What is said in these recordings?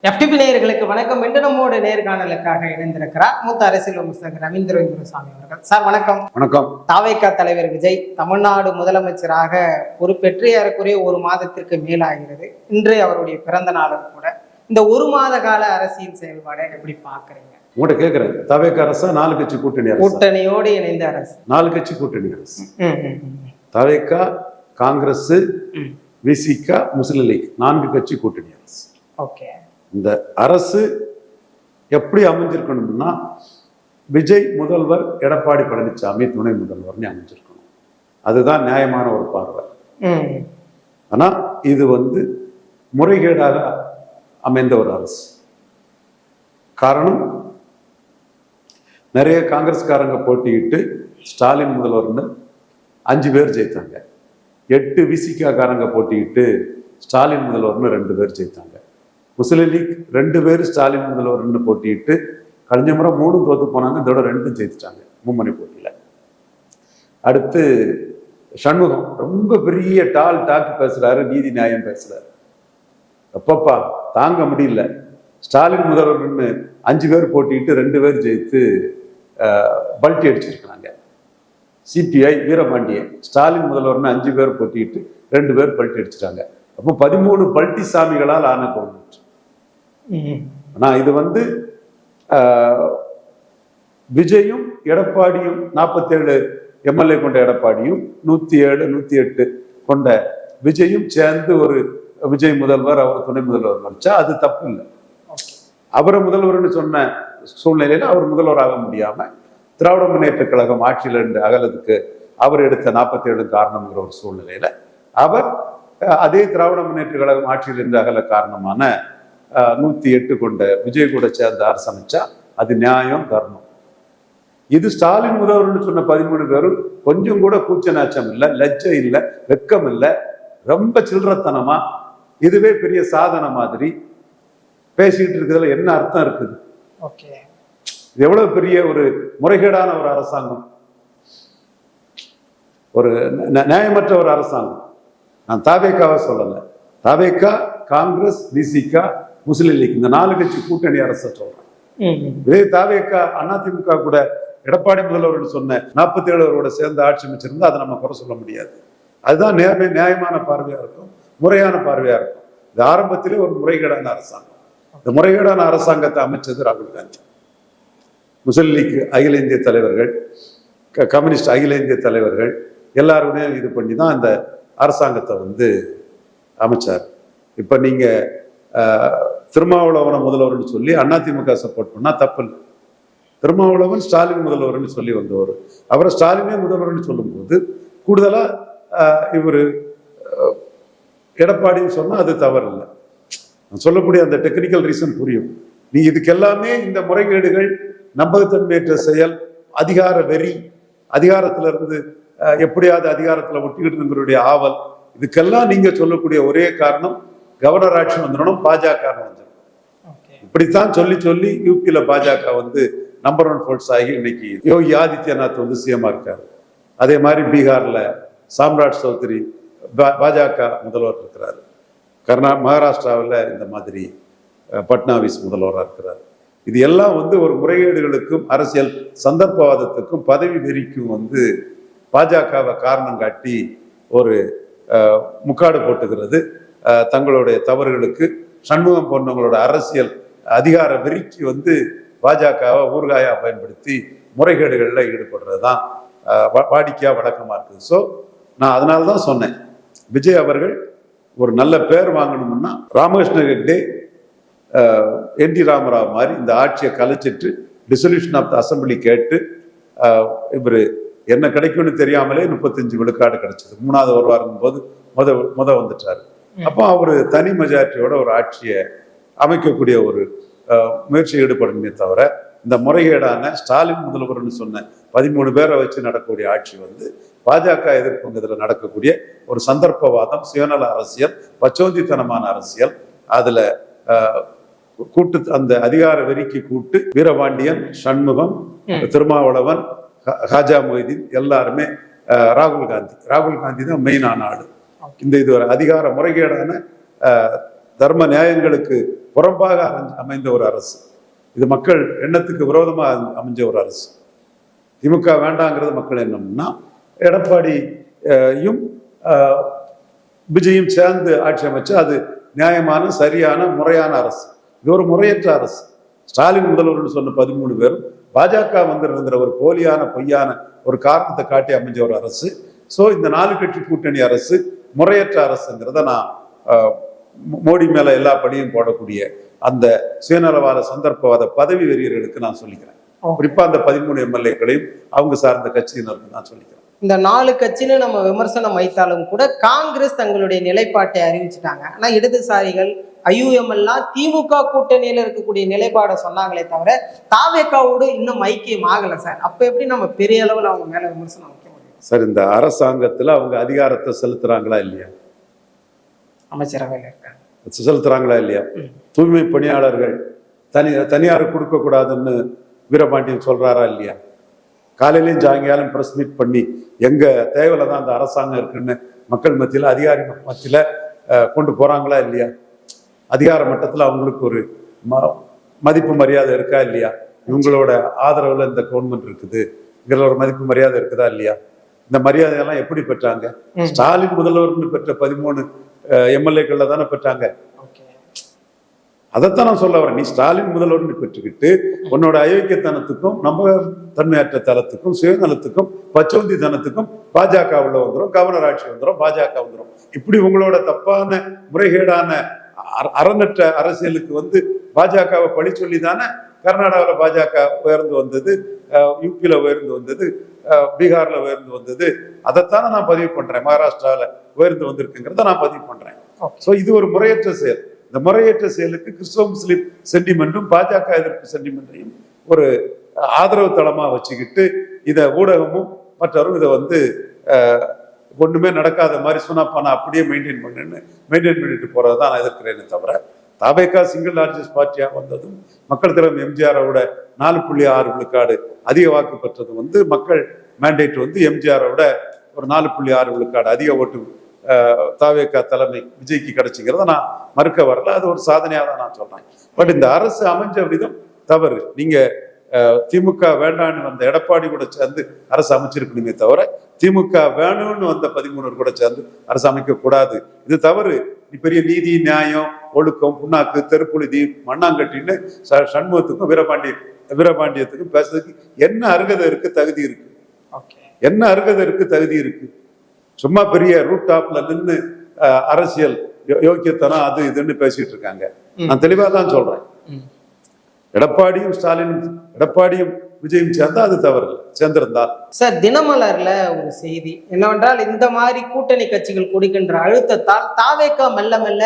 FTP நேயர்களுக்கு வணக்கம். இன்று நம்மோடு நேர்காணலுக்காக இணைந்திருக்கிறார் மூத்த அரசியல் விமர்சகர் ரவீந்திர குருசாமி அவர்கள். சார் வணக்கம். வணக்கம். தாவேகா தலைவர் விஜய் தமிழ்நாடு முதலமைச்சராக பொறுப்பேற்று ஏறக்குறைய ஒரு மாதத்திற்கு மேலாகிறது. இன்று அவருடைய பிறந்த நாளும் கூட. இந்த ஒரு மாத கால அரசியல் செயல்பாடை எப்படி பாக்குறீங்க? உங்கள்கிட்ட கேட்கிறேன், தாவேகா அரசா 4 கட்சி கூட்டணி கூட்டணியோடு இணைந்த அரசு? 4 கட்சி கூட்டணி அரசு. தாவேகா, காங்கிரஸ், விசிகா, முஸ்லிம் லீக் 4 கட்சி கூட்டணி அரசு. ஓகே. இந்த அரசு எப்படி அமைஞ்சிருக்கணும்னா விஜய் முதல்வர், எடப்பாடி பழனிசாமி துணை முதல்வர்னு அமைஞ்சிருக்கணும். அதுதான் நியாயமான ஒரு பார்வை. ஆனா இது முறைகேடாக அமைந்த ஒரு அரசு. காரணம், நிறைய காங்கிரஸ்காரங்க போட்டியிட்டு ஸ்டாலின் முதல்வர்னு 5 பேர் ஜெயித்தாங்க. 8 விசிகா காரங்க போட்டியிட்டு ஸ்டாலின் முதல்வர்னு 2 பேர் ஜெயித்தாங்க. முஸ்லிம் லீக் 2 பேர் ஸ்டாலின் முதல்வர்னு போட்டிட்டு கழிஞ்ச முறை 3 தோத்து போனாங்க. இதோட 2 ஜெயிச்சிட்டாங்க மும்மணி போட்டியில. அடுத்து சண்முகம் ரொம்ப பெரிய டாக்கு பேசுறாரு, நீதி நியாயம் பேசுறாரு. அப்பப்பா தாங்க முடியல. ஸ்டாலின் முதல்வர்னு 5 பேர் போட்டிட்டு 2 பேர் ஜெயித்து பல்ட்டி அடிச்சிருக்காங்க. சிபிஐ வீரபாண்டியன் ஸ்டாலின் முதல்வர்னு 5 பேர் போட்டிட்டு 2 பேர் பல்ட்டி அடிச்சிட்டாங்க. அப்போ 13 பல்ட்டி சாமிகளால் ஆன கவர்மெண்ட். ஆனா இது விஜயும் எடப்பாடியும் 47 எம்எல்ஏ கொண்ட எடப்பாடியும் 107 108 கொண்ட விஜயும் சேர்ந்து ஒரு விஜய் முதல்வர், அவர் துணை முதல்வர் வச்சா அது தப்பு இல்லை. அவரை முதல்வர்னு சொன்ன சூழ்நிலையில அவர் முதல்வர் ஆக முடியாம திராவிட முன்னேற்ற கழகம் ஆட்சியில் இருந்து அகலத்துக்கு அவர் எடுத்த 47 காரணம்ங்கிற ஒரு சூழ்நிலையில அவர் அதே திராவிட முன்னேற்ற கழகம் ஆட்சியில் இருந்து அகல காரணமான 108 கொண்ட விஜய் கூட சேர்ந்து அரசு அமைச்சா அது நியாயம், தர்மம். இது ஸ்டாலின் முதல்வர்னு சொன்ன 13 பேரும் கொஞ்சம் கூட கூச்ச நாச்சம் இல்லை, லஜ்ஜை இல்லை, வெக்கம் இல்லை, ரொம்ப சில்லறத்தனமா இதுவே பெரிய சாதனை மாதிரி பேசிக்கிட்டு இருக்கிறதுல என்ன அர்த்தம் இருக்குது? இது எவ்வளவு பெரிய ஒரு முறைகேடான ஒரு அரசாங்கம், ஒரு நியாயமற்ற ஒரு அரசாங்கம். நான் தாவேகாவை சொல்லலை, தாவேகா, காங்கிரஸ், விசிகா, முஸ்லிம் லீக் இந்த 4 கட்சி கூட்டணி அரசை சொல்றேன். இதே தாவேகா அதிமுக கூட எடப்பாடி முதல்வர் சொன்ன 47 சேர்ந்து ஆட்சி அமைச்சிருந்தா அதை நம்ம குறை சொல்ல முடியாது. அதுதான் நியாயமான பார்வையா இருக்கும், முறையான பார்வையா இருக்கும். இது ஆரம்பத்திலே ஒரு முறைகேடான அரசாங்கம். இந்த முறைகேடான அரசாங்கத்தை அமைச்சது ராகுல் காந்தி. முஸ்லிம் லீக் அகில இந்திய தலைவர்கள், கம்யூனிஸ்ட் அகில இந்திய தலைவர்கள் எல்லாருமே இது பண்ணி தான் இந்த அரசாங்கத்தை அமைச்சார். இப்ப நீங்க திருமாவளவனை முதல்வர்னு சொல்லி அதிமுக சப்போர்ட் பண்ணா தப்பு இல்லை. திருமாவளவன் ஸ்டாலின் முதல்வர்னு சொல்லி வந்தவர். அவரை ஸ்டாலினே முதல்வர்னு சொல்லும் போது கூடுதலா இவர் எடப்பாடின்னு சொன்னா அது தவறு இல்லை. சொல்லக்கூடிய அந்த டெக்னிக்கல் ரீசன் புரியும். நீ இதுக்கு எல்லாமே இந்த முறைகேடுகள், நம்பகத்தன்மையற்ற செயல், அதிகார வெறி, அதிகாரத்திலிருந்து எப்படியாவது அதிகாரத்துல ஒட்டிக்கிட்டு ஆவல், இதுக்கெல்லாம் நீங்க சொல்லக்கூடிய ஒரே காரணம் கவர்னர் ஆட்சி வந்துடணும், பாஜக வந்துடும். இப்படித்தான் சொல்லி சொல்லி யூபியில பாஜக நம்பர் 1 ஃபோர்ஸ் ஆகி இன்னைக்கு யோகி ஆதித்யநாத் சிஎம்மா இருக்காரு. அதே மாதிரி பீகார்ல சாம்ராட் சௌத்ரி பாஜக முதல்வர் இருக்கிறாரு. மகாராஷ்டிராவில் இந்த மாதிரி பட்னாவிஸ் முதல்வராக இருக்கிறார். இது எல்லாம் ஒரு முறைகேடுகளுக்கும் அரசியல் சந்தர்ப்பவாதத்துக்கும் பதவி வெறிக்கும் பாஜகவை காரணம் காட்டி ஒரு முக்காடு போட்டுக்கிறது. தங்களுடைய தவறுகளுக்கு சண்முகம் போன்றவங்களோட அரசியல் அதிகார வெறிக்கு பாஜகவை ஊர்காயா பயன்படுத்தி முறைகேடுகள்ல ஈடுபடுறது தான் வாடிக்கையா வழக்கமா இருக்குது. ஸோ நான் அதனால்தான் சொன்னேன், விஜய் அவர்கள் ஒரு நல்ல பேர் வாங்கணும்னா ராமகிருஷ்ண ரெட்டி, என் டி ராமராவ் மாதிரி இந்த ஆட்சியை கலைச்சிட்டு டிசொல்யூஷன் ஆஃப் த அசம்பிளி கேட்டு இவர் என்ன கிடைக்கும்னு தெரியாமலே 35 விழுக்காடு கிடைச்சது. 3வது வருவாருங்கும் போது முத வந்துட்டாரு. அப்போ அவர் தனி மெஜாரிட்டியோட ஒரு ஆட்சியை அமைக்கக்கூடிய ஒரு முயற்சி ஈடுபடணுமே தவிர இந்த முறைகேடான ஸ்டாலின் முதல்வர்னு சொன்ன 13 பேரை வச்சு நடக்கக்கூடிய ஆட்சி பாஜக எதிர்ப்புங்கிறதுல நடக்கக்கூடிய ஒரு சந்தர்ப்பவாதம், சுயநல அரசியல், பச்சோந்தித்தனமான அரசியல். அதுல கூட்டு அந்த அதிகார வெறிக்கு கூட்டு வீரபாண்டியன், சண்முகம், திருமாவளவன், ஹாஜா மொய்தீன் எல்லாருமே ராகுல் காந்தி தான் மெயினான ஆளு. இது ஒரு அதிகார முறைகேடான தர்ம நியாயங்களுக்கு புறம்பாக அமைந்த ஒரு அரசு. இது மக்கள் எண்ணத்துக்கு விரோதமாக அமைஞ்ச ஒரு அரசு. திமுக வேண்டாங்கிறது மக்கள் என்னன்னா, எடப்பாடியும் விஜயும் சேர்ந்து ஆட்சி அமைச்சு அது நியாயமான சரியான முறையான அரசு. இது ஒரு முறையற்ற அரசு. ஸ்டாலின் முதல்வர்னு சொன்ன 13 பேரும் பாஜக வந்திருக்கிற ஒரு போலியான பொய்யான ஒரு காரணத்தை காட்டி அமைஞ்ச ஒரு அரசு. ஸோ இந்த 4 கட்சி கூட்டணி அரசு முறையற்ற அரசுங்கிறத நான் மோடி மேல எல்லா படியும் போடக்கூடிய அந்த சுயநலவாத சந்தர்ப்பவாத பதவி வெறியர்களுக்கு நான் சொல்லிக்கிறேன். குறிப்பா அந்த 13 எம்எல்ஏக்களையும் அவங்க சார்ந்த கட்சியினருக்கு நான் சொல்லிக்கிறேன். இந்த 4 கட்சின்னு நம்ம விமர்சனம் வைத்தாலும் கூட காங்கிரஸ் தங்களுடைய நிலைப்பாட்டை அறிவிச்சுட்டாங்க. ஆனா இடதுசாரிகள் IUM எல்லாம் திமுக கூட்டணியில இருக்கக்கூடிய நிலைப்பாடை சொன்னாங்களே தவிர தாவேக்காவோடு இன்னும் ஐக்கியம் ஆகலை சார். அப்ப எப்படி நம்ம பெரிய அளவில் அவங்க மேல விமர்சனம் வைக்க முடியும் சார்? இந்த அரசாங்கத்துல அவங்க அதிகாரத்தை செலுத்துறாங்களா இல்லையா? அமைச்சரவையில் இருக்காங்க, செலுத்துறாங்களா இல்லையா? தூய்மை பணியாளர்கள் தனியார் கொடுக்க கூடாதுன்னு வீரபாண்டியன் சொல்றாரா இல்லையா? காலையிலையும் சாயங்காலம் பிரஸ் மீட் பண்ணி எங்க தேவையில தான் அந்த அரசாங்கம் இருக்குன்னு மக்கள் மத்தியில அதிகாரி மத்தியில கொண்டு போறாங்களா இல்லையா? அதிகார மட்டத்தில் அவங்களுக்கு ஒரு மதிப்பு மரியாதை இருக்கா இல்லையா? இவங்களோட ஆதரவுல இந்த கவர்மெண்ட் இருக்குது, இதில் ஒரு மதிப்பு மரியாதை இருக்குதா இல்லையா? இந்த மரியாதையெல்லாம் எப்படி பெற்றாங்க? ஸ்டாலின் முதல்வர்னு பெற்ற 13 எம்எல்ஏக்கள்ல தானே பெற்றாங்க. அதைத்தான் நான் சொல்ல வரேன். நீ ஸ்டாலின் முதல்வர்னு பெற்றுக்கிட்டு உன்னோட அயோக்கியத்தனத்துக்கும் நம்ம தன்மையற்ற தளத்துக்கும் சுயநலத்துக்கும் பச்சோந்தி தனத்துக்கும் பாஜக உள்ள வந்துடும், கவர்னர் ஆட்சி வந்துடும், பாஜக வந்துடும். இப்படி உங்களோட தப்பான முறைகேடான அறநற்ற அரசியலுக்கு வந்து பாஜகவை பழி சொல்லி தானே கர்நாடகாவில் பாஜக உயர்ந்து வந்தது, யூபியில உயர்ந்து வந்தது, பீகார்ல உயர்ந்து வந்தது. அதைத்தானே நான் பதிவு பண்றேன். மகாராஷ்டிராவில் உயர்ந்து வந்திருக்குங்கிறத நான் பதிவு பண்றேன். ஸோ இது ஒரு முறையற்ற செயல். இந்த முறையற்ற செயலுக்கு கிறிஸ்தவ முஸ்லிம் சென்டிமெண்ட்டும் பாஜக எதிர்ப்பு சென்டிமெண்ட்டையும் ஒரு ஆதரவு தளமா வச்சுக்கிட்டு இதை ஊடகமும் மற்றவரும் இதை வந்து ஒண்ணுமே நடக்காத மாதிரி சொன்னாப்பானா அப்படியே மெயின்டைன் பண்ணிட்டு போறதை நான் எதிர்க்கிறேனே தவிர, தாவேகா சிங்கிள் லார்ஜஸ்ட் பார்ட்டியா வந்ததும் மக்கள் தலைவர் எம்ஜிஆரோட 4.6 விழுக்காடு அதிக வாக்கு பெற்றது வந்து மக்கள் மேண்டேட் வந்து எம்ஜிஆரோட ஒரு 4.6 விழுக்காடு அதிக ஓட்டு தாவேகா தலைமை விஜய்க்கு கிடைச்சிங்கிறத நான் மறுக்க வரல. அது ஒரு சாதனையாக தான் நான் சொல்றேன். பட் இந்த அரசு அமைஞ்ச விதம் தவறு. நீங்க திமுக வேண்டான்னு வந்த எடப்பாடி கூட சேர்ந்து அரசு அமைச்சிருக்கணுமே தவிர திமுக வேணும்னு வந்த 13 கூட சேர்ந்து அரசு அமைக்க கூடாது. இது தவறு. நீ பெரிய நீதி நியாயம் ஒழுக்கம் புண்ணாக்கு தெருப்புழுதி மண்ணாங்கட்டின்னு சண்முகத்துக்கும் வீரபாண்டியத்துக்கும் பேசுறதுக்கு என்ன அருகதை இருக்கு, தகுதி இருக்கு? என்ன அருகதை இருக்கு, தகுதி இருக்கு? சும்மா பெரிய ரூட் டாப்ல நின்று அரசியல் யோக்கியத்தனம் அது இதுன்னு பேசிட்டு இருக்காங்க. நான் தெளிவா தான் சொல்றேன். எடப்பாடியும் விஜயும் சேர்ந்தா அது தவறு இல்லை, சேர்ந்திருந்தால். சார், தினமலர்ல ஒரு செய்தி என்னவென்றால், இந்த மாதிரி கூட்டணி கட்சிகள் கொடுக்கின்ற அழுத்தத்தால் தாவேகா மெல்ல மெல்ல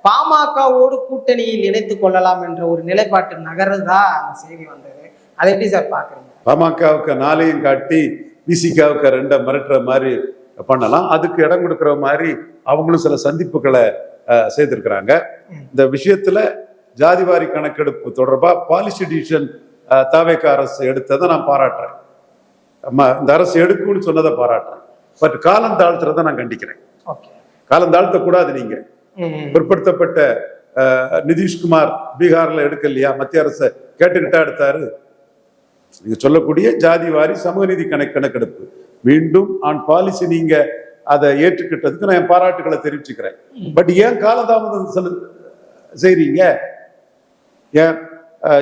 பாமகவோடு கூட்டணியில் இணைத்துக் கொள்ளலாம் என்ற ஒரு நிலைப்பாட்டு நகர்றதா அந்த செய்தி வந்தது. அதை எப்படி சார் பாக்குறீங்க? பாமகவுக்கு 4ஐயும் காட்டி விசிகாவுக்கு 2 மிரட்டுற மாதிரி பண்ணலாம். அதுக்கு இடம் கொடுக்குற மாதிரி அவங்களும் சில சந்திப்புகளை செய்திருக்கிறாங்க. இந்த விஷயத்துல ஜாதிவாரி கணக்கெடுப்பு தொடர்பா பாலிசி டிசிஷன் தாவேகா அரசு எடுத்ததை நான் பாராட்டுறேன். இந்த அரசு எடுக்கும்னு சொன்னதை பாராட்டுறேன். பட் காலம் தாழ்த்துறதை நான் கண்டிக்கிறேன். காலம் தாழ்த்த கூடாது. நீங்க பிற்படுத்தப்பட்ட நிதிஷ்குமார் பீகார்ல எடுக்கலையா? மத்திய அரசை கேட்டுக்கிட்டா எடுத்தாரு. நீங்க சொல்லக்கூடிய ஜாதிவாரி சமூக நீதி கணக்கெடுப்பு மீண்டும் ஆன் பாலிசி நீங்க அதை ஏற்றுக்கிட்டதுக்கு நான் என் பாராட்டுகளை தெரிவிச்சுக்கிறேன். பட் ஏன் காலதாமதம் செய்றீங்க? ஏன்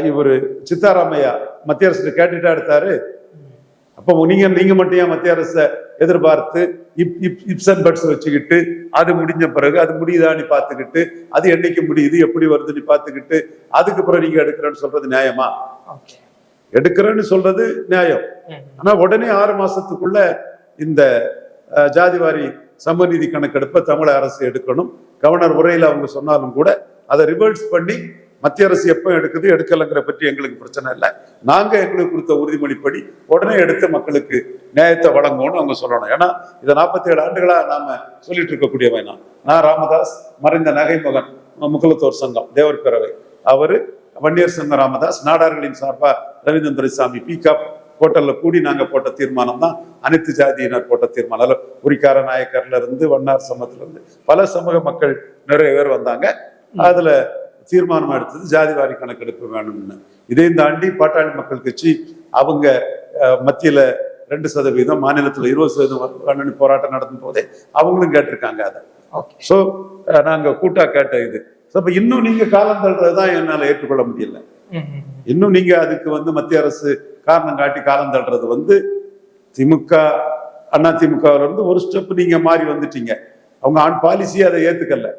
இவரு சித்தாராமையா மத்திய அரசு கேட்டுட்டா எடுத்தாரு? அப்போ நீங்க மட்டும் ஏன் மத்திய அரசை எதிர்பார்த்து இப்சன் பட்ஸ் வச்சுக்கிட்டு அது முடிஞ்ச பிறகு அது முடியுதான்னு பார்த்துக்கிட்டு அது என்னைக்கு முடியுது எப்படி வருதுன்னு பார்த்துக்கிட்டு அதுக்கு பிறகு நீங்க எடுக்கிறேன்னு சொல்றது நியாயமா? எடுக்கிறேன்னு சொல்றது நியாயம். ஆனா உடனே 6 மாசத்துக்குள்ள இந்த ஜாதிவாரி சமூக நீதி கணக்கெடுப்பை தமிழக அரசு எடுக்கணும். கவர்னர் உரையில அவங்க சொன்னாலும் கூட அதை ரிவர்ஸ் பண்ணி மத்திய அரசு எப்போ எடுக்குது எடுக்கலைங்கிற பற்றி எங்களுக்கு பிரச்சனை இல்லை. நாங்க எங்களுக்கு கொடுத்த உறுதிமொழிப்படி உடனே எடுத்து மக்களுக்கு நியாயத்தை வழங்கும்னு அவங்க சொல்லணும். ஏன்னா இதை 47 ஆண்டுகளா நாம சொல்லிட்டு இருக்கக்கூடியவன் நான் ராமதாஸ், மறைந்த நகைமகன் முகலத்தோர் சங்கம் தேவர் பேரவை அவரு, வன்னியர் சங்கம் ராமதாஸ், நாடார்களின் சார்பா ரவீந்திரன் துரைசாமி, பிகாப் ஹோட்டல்ல கூடி நாங்க போட்ட தீர்மானம் தான் அனைத்து ஜாதியினர் போட்ட தீர்மானம். உரிக்கார நாயக்கர்ல இருந்து வண்ணார் சமத்துல இருந்து பல சமூக மக்கள் நிறைய பேர் வந்தாங்க. அதுல தீர்மானம் எடுத்தது ஜாதிவாரி கணக்கெடுப்பு வேணும்னு. இதையும் தாண்டி பாட்டாளி மக்கள் கட்சி அவங்க மத்தியில 2%, மாநிலத்துல 20% வேணும்னு போராட்டம் நடத்தும் போதே அவங்களும் கேட்டிருக்காங்க அதை. ஸோ நாங்க கூட்டா கேட்ட இது. அப்ப இன்னும் நீங்க காலம் தள்ளுறதுதான் என்னால ஏற்றுக்கொள்ள முடியல. இன்னும் நீங்க அதுக்கு மத்திய அரசு காரணம் காட்டி காலம் தள்ளுறது திமுக அண்ணா திமுகவுல இருந்து ஒரு ஸ்டெப் நீங்க மாறி வந்துட்டீங்க. அவங்க ஆன் பாலிசி அதை ஏத்துக்கல,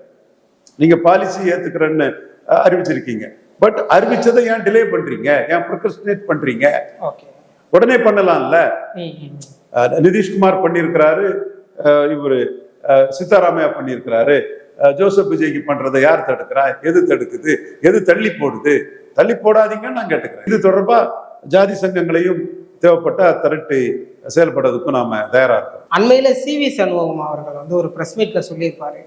நீங்க பாலிசி ஏத்துக்கிறேன்னு அறிவிச்சிருக்கீங்க. பட் அறிவிச்சதை ஏன் டிலே பண்றீங்க, ஏன் ப்ரொக்ரஸ்டினேட் பண்றீங்க? உடனே பண்ணலாம்ல. நிதிஷ்குமார் பண்ணியிருக்கிறாரு, இவரு சித்தாராமையா பண்ணியிருக்கிறாரு. ஜோசப் விஜய்க்கு பண்றதை யார் தடுக்கிறா? எது தடுக்குது? எது தள்ளி போடுது? தள்ளி போடாதீங்கன்னு நான் கேட்டுக்கிறேன். இது தொடர்பா ஜாதி சங்கங்களையும் தேவைப்பட்ட திரட்டி செயல்படுறதுக்கும் நாம தயாரா இருக்கோம். அண்மையில CV சண்முகம் அவர்கள் ஒரு பிரஸ் மீட்ல சொல்லியிருப்பாரு,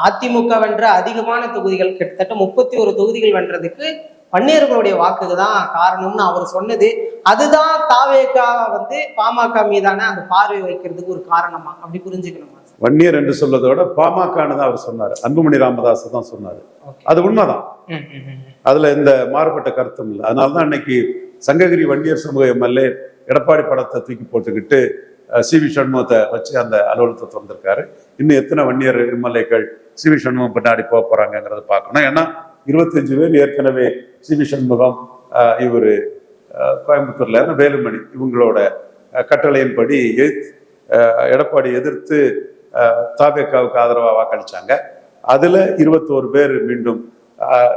அதிமுக வென்ற அதிகமான தொகுதிகள் கிட்டத்தட்ட 31 தொகுதிகள் வென்றதுக்கு வன்னியர்களுடைய வாக்குக்கு தான் காரணம்னு அவர் சொன்னது. அதுதான் தாவேகா பாமக மீதான அந்த பார்வை வைக்கிறதுக்கு ஒரு காரணமா அப்படி புரிஞ்சுக்கணுமா? வன்னியர் என்று சொல்வதோட பாமகன்னு தான் அவர் சொன்னாரு, அன்புமணி ராமதாஸ் தான் சொன்னாரு. அது உண்மைதான், அதுல எந்த மாறுபட்ட கருத்தும் இல்லை. அதனாலதான் அன்னைக்கு சங்ககிரி வன்னியர் சமூக MLA எடப்பாடி படத்தை தூக்கி போட்டுக்கிட்டு CV சண்முகத்தை வச்சு அந்த அலுவலகத்தை திறந்திருக்காரு. இன்னும் எத்தனை வன்னியர் MLAக்கள் CV சண்முகம் பின்னாடி போக போறாங்கிறத பார்க்கணும். ஏன்னா 25 பேர் ஏற்கனவே CV சண்முகம், இவரு கோயம்புத்தூர்ல வேலுமணி இவங்களோட கட்டளையின்படி எடப்பாடி எதிர்த்து தாவேகாவுக்கு ஆதரவா வாக்களிச்சாங்க. அதுல 21 பேர் மீண்டும்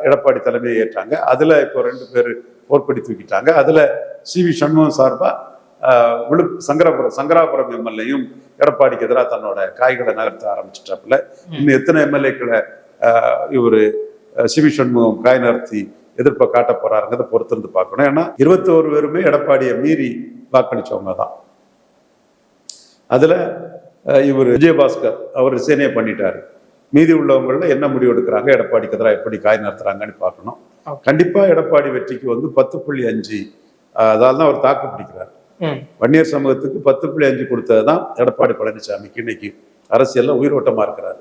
எடப்பாடி தலைமையை ஏற்றாங்க. அதுல இப்போ 2 பேர் போர்ப்படி தூக்கிட்டாங்க. அதுல CV சண்முகம் சார்பா சங்கராபுரம் MLAயும் எடப்பாடிக்கு எதிராக தன்னோட காய்களை நகர்த்த ஆரம்பிச்சிட்டாப்புல. இன்னும் எத்தனை MLAக்களை இவரு CV சண்முகம் காய் நகர்த்தி எதிர்ப்பை காட்ட போறாருங்கிறத பொறுத்திருந்து பார்க்கணும். ஏன்னா 21 பேருமே எடப்பாடியை மீறி வாக்களிச்சவங்க தான். அதுல இவர் விஜயபாஸ்கர் அவர் ரிசைனே பண்ணிட்டாரு. மீதி உள்ளவங்கள என்ன முடிவு எடுக்கிறாங்க, எடப்பாடிக்கு எதிராக எப்படி காய் நகர்த்துறாங்கன்னு பார்க்கணும். கண்டிப்பா எடப்பாடி வெற்றிக்கு 10.5 அதால தான் அவர் தாக்கு பிடிக்கிறார். வன்னியர் சமூகத்துக்கு 10.5 கொடுத்ததுதான் எடப்பாடி பழனிசாமிக்கு இன்னைக்கு அரசியல்ல உயிரோட்டமா இருக்கிறாரு.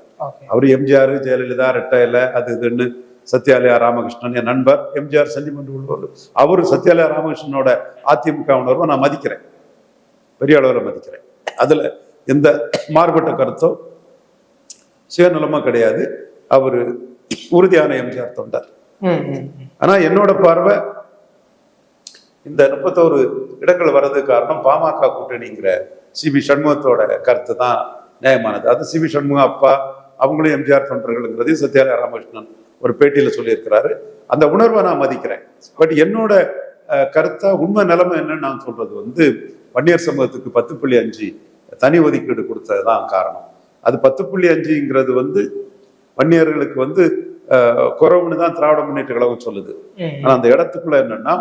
அவர் MGR, ஜெயலலிதா, ரெட்டையில அது இதுன்னு சத்யாலயா ராமகிருஷ்ணன் என் நண்பர், MGR சென்டிமெண்ட் உள்ளவர். அவரு சத்யாலயா ராமகிருஷ்ணனோட அதிமுக உணர்வை நான் மதிக்கிறேன், பெரிய அளவில் மதிக்கிறேன். அதுல எந்த மாறுபட்ட கருத்தோ சுயநலமா கிடையாது. அவரு உறுதியான MGR தொண்டர். ஆனா என்னோட பார்வை இந்த 31 இடங்கள் வர்றதுக்கு காரணம் பாமக கூட்டணிங்கிற CV சண்முகத்தோட கருத்து தான் நியாயமானது. அது CV சண்முகம் அப்பா அவங்களும் MGR தொண்டர்கள்ங்கிறதையும் சத்யாலயா ராமகிருஷ்ணன் ஒரு பேட்டியில சொல்லியிருக்கிறாரு. அந்த உணர்வை நான் மதிக்கிறேன். பட் என்னோட கருத்தா உண்மை நிலைமை என்னன்னு நான் சொல்றது வன்னியர் சமூகத்துக்கு 10.5 தனி ஒதுக்கீடு கொடுத்ததுதான் காரணம். அது 10.5ங்கிறது வன்னியர்களுக்கு குறைவுன்னு தான் திராவிட முன்னேற்ற கழகம் சொல்லுது. ஆனா அந்த இடத்துக்குள்ள என்னன்னா